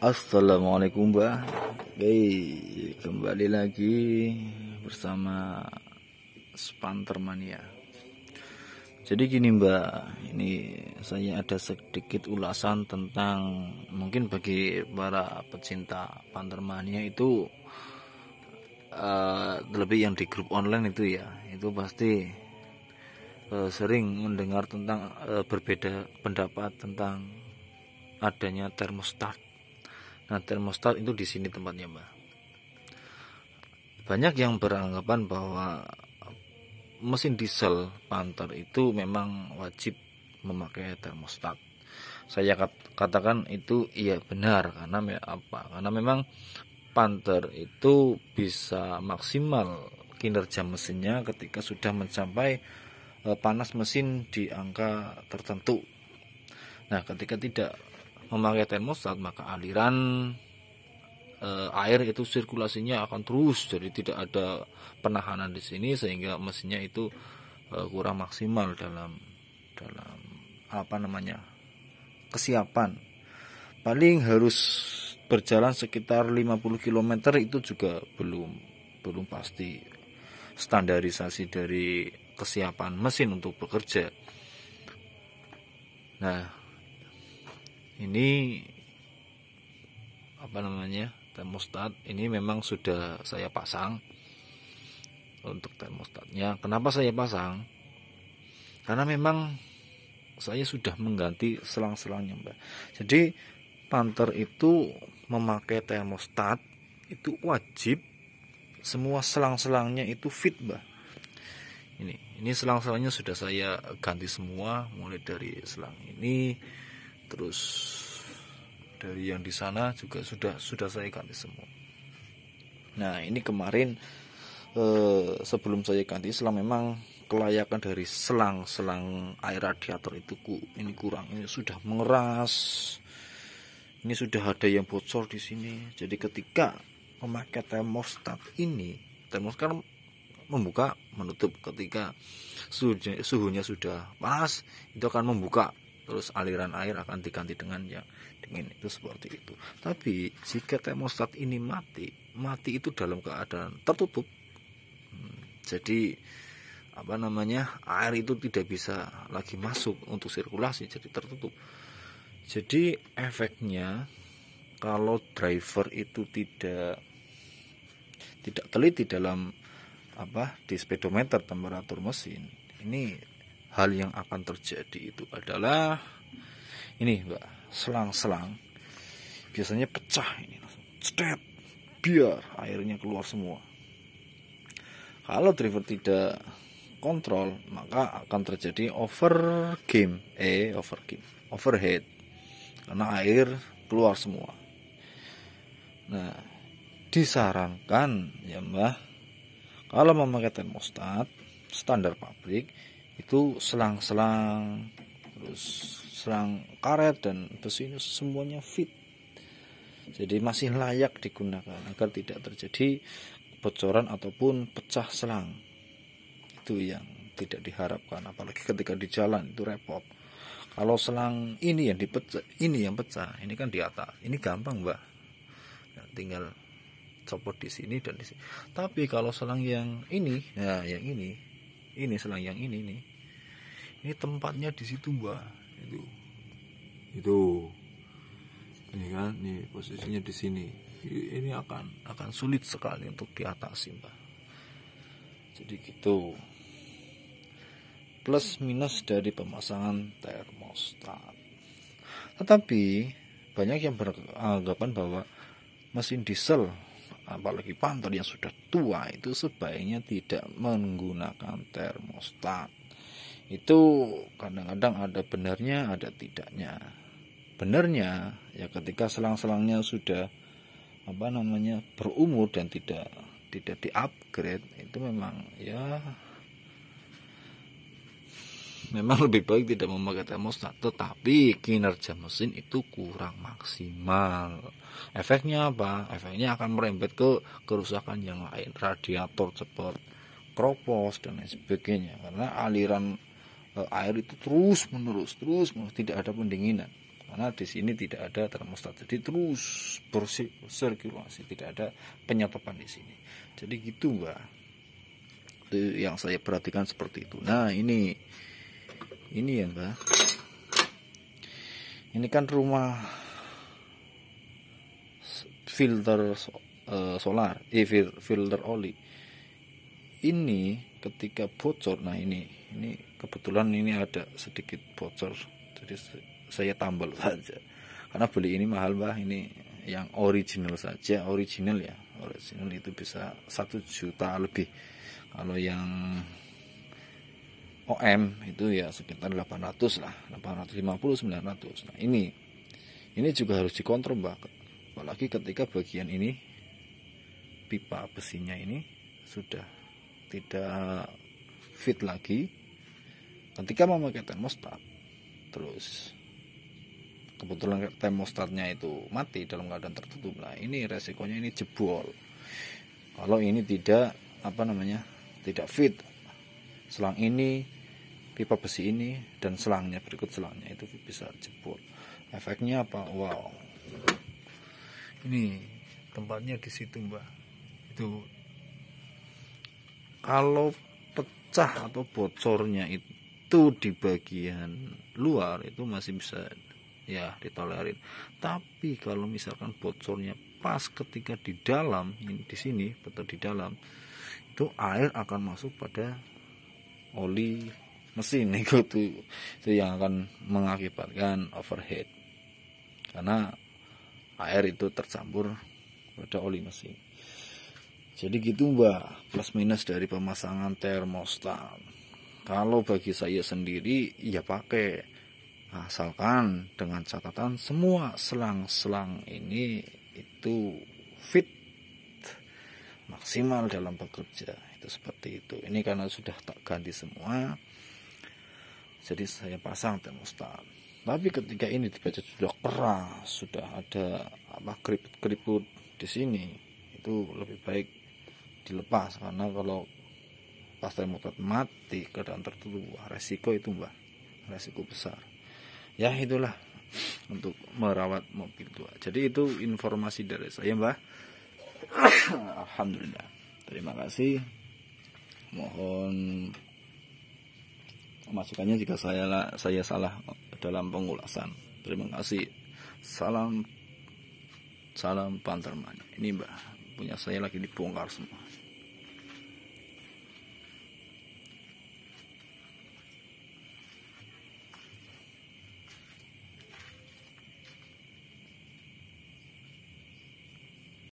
Assalamualaikum Mbak. Oke, kembali lagi bersama Spantermania. Jadi gini Mbak, ini saya ada sedikit ulasan tentang mungkin bagi para pecinta Pantermania itu terlebih yang di grup online itu ya, itu pasti sering mendengar tentang berbeda pendapat tentang adanya termostat. Nah, termostat itu di sini tempatnya, Mbak. Banyak yang beranggapan bahwa mesin diesel Panther itu memang wajib memakai termostat. Saya katakan itu iya benar karena apa? Karena memang Panther itu bisa maksimal kinerja mesinnya ketika sudah mencapai panas mesin di angka tertentu. Nah, ketika tidak memakai termostat maka aliran air itu sirkulasinya akan terus, jadi tidak ada penahanan di sini sehingga mesinnya itu kurang maksimal dalam apa namanya kesiapan. Paling harus berjalan sekitar 50 km itu juga belum pasti standarisasi dari kesiapan mesin untuk bekerja. Nah, ini apa namanya termostat ini memang sudah saya pasang untuk termostatnya. Kenapa saya pasang? Karena memang saya sudah mengganti selang-selangnya, Mbak. Jadi Panther itu memakai termostat itu wajib, semua selang-selangnya itu fit, Mbak. Ini selang-selangnya sudah saya ganti semua, mulai dari selang ini, terus dari yang di sana juga sudah saya ganti semua. Nah, ini kemarin sebelum saya ganti selang, memang kelayakan dari selang air radiator itu ini kurang. Ini sudah mengeras. Ini sudah ada yang bocor di sini. Jadi ketika memakai termostat ini, termostat membuka menutup. Ketika suhunya sudah panas, itu akan membuka, terus aliran air akan diganti dengan yang dingin, itu seperti itu. Tapi jika termostat ini mati itu dalam keadaan tertutup, jadi apa namanya air itu tidak bisa lagi masuk untuk sirkulasi, jadi tertutup. Jadi efeknya kalau driver itu tidak teliti dalam di speedometer temperatur mesin, ini hal yang akan terjadi itu adalah ini, Mbak, selang-selang biasanya pecah ini, cetet, biar airnya keluar semua. Kalau driver tidak kontrol maka akan terjadi overheat karena air keluar semua. Nah, disarankan ya Mbak, kalau memakai termostat standar pabrik itu selang-selang, terus selang karet dan besi ini semuanya fit. Jadi masih layak digunakan agar tidak terjadi kebocoran ataupun pecah selang. Itu yang tidak diharapkan, apalagi ketika di jalan itu repot. Kalau selang ini yang dipecah, ini yang pecah, ini kan di atas. Ini gampang, Mbak. Nah, tinggal copot di sini dan di sini. Tapi kalau selang yang ini, ya yang ini selang yang ini nih. Ini tempatnya di situ, Mbak. Itu. Ini kan, nih posisinya di sini. Ini akan sulit sekali untuk diatasi, Mbak. Jadi gitu. Plus minus dari pemasangan termostat. Tetapi banyak yang beranggapan bahwa mesin diesel, apalagi Panther yang sudah tua, itu sebaiknya tidak menggunakan termostat. Itu kadang-kadang ada benarnya, ada tidaknya. Benarnya ya ketika selang-selangnya sudah berumur dan tidak di-upgrade, itu memang lebih baik tidak memakai termostat. Tetapi kinerja mesin itu kurang maksimal. Efeknya apa? Efeknya akan merembet ke kerusakan yang lain, radiator cepat kropos dan lain sebagainya, karena aliran air itu terus menerus tidak ada pendinginan. karena di sini tidak ada termostat, jadi terus bersirkulasi, tidak ada penyetopan di sini. Jadi gitu Mbak, itu yang saya perhatikan seperti itu. Nah ini ya Mbak, ini kan rumah filter solar, filter oli. Ini ketika bocor, nah ini kebetulan ini ada sedikit bocor, jadi saya tambal saja karena beli ini mahal Mbak. Ini yang original saja, original itu bisa 1 juta lebih. Kalau yang OM itu ya sekitar 800 lah, 850 900. Nah ini juga harus dikontrol Mbak, apalagi ketika bagian ini pipa besinya ini sudah tidak fit lagi ketika memakai termostat. Terus kebetulan termostatnya itu mati dalam keadaan tertutup. Nah ini resikonya ini jebol kalau ini tidak tidak fit. Selang ini, pipa besi ini, dan selangnya, berikut selangnya itu bisa jebol. Efeknya apa? Wow, ini tempatnya di situ Mbak. Itu kalau pecah atau bocornya itu di bagian luar itu masih bisa ya ditolerir, tapi kalau misalkan bocornya pas ketika di dalam, di sini atau di dalam, itu air akan masuk pada oli mesin itu yang akan mengakibatkan overheat karena air itu tercampur pada oli mesin. Jadi gitu Mbak, plus minus dari pemasangan termostat. Kalau bagi saya sendiri ya pakai, asalkan dengan catatan semua selang-selang ini itu fit, maksimal dalam bekerja, itu seperti itu. Ini karena sudah tak ganti semua, jadi saya pasang termostat. Tapi ketika ini dibaca sudah keras, sudah ada keriput-keriput di sini, itu lebih baik dilepas, karena kalau pas termostat mati keadaan tertutup, resiko itu Mbak, resiko besar. Ya itulah untuk merawat mobil tua. Jadi itu informasi dari saya Mbak. Alhamdulillah, terima kasih. Mohon masukannya jika saya salah dalam pengulasan. Terima kasih. Salam Panterman. Ini Mbak, punya saya lagi dibongkar semua.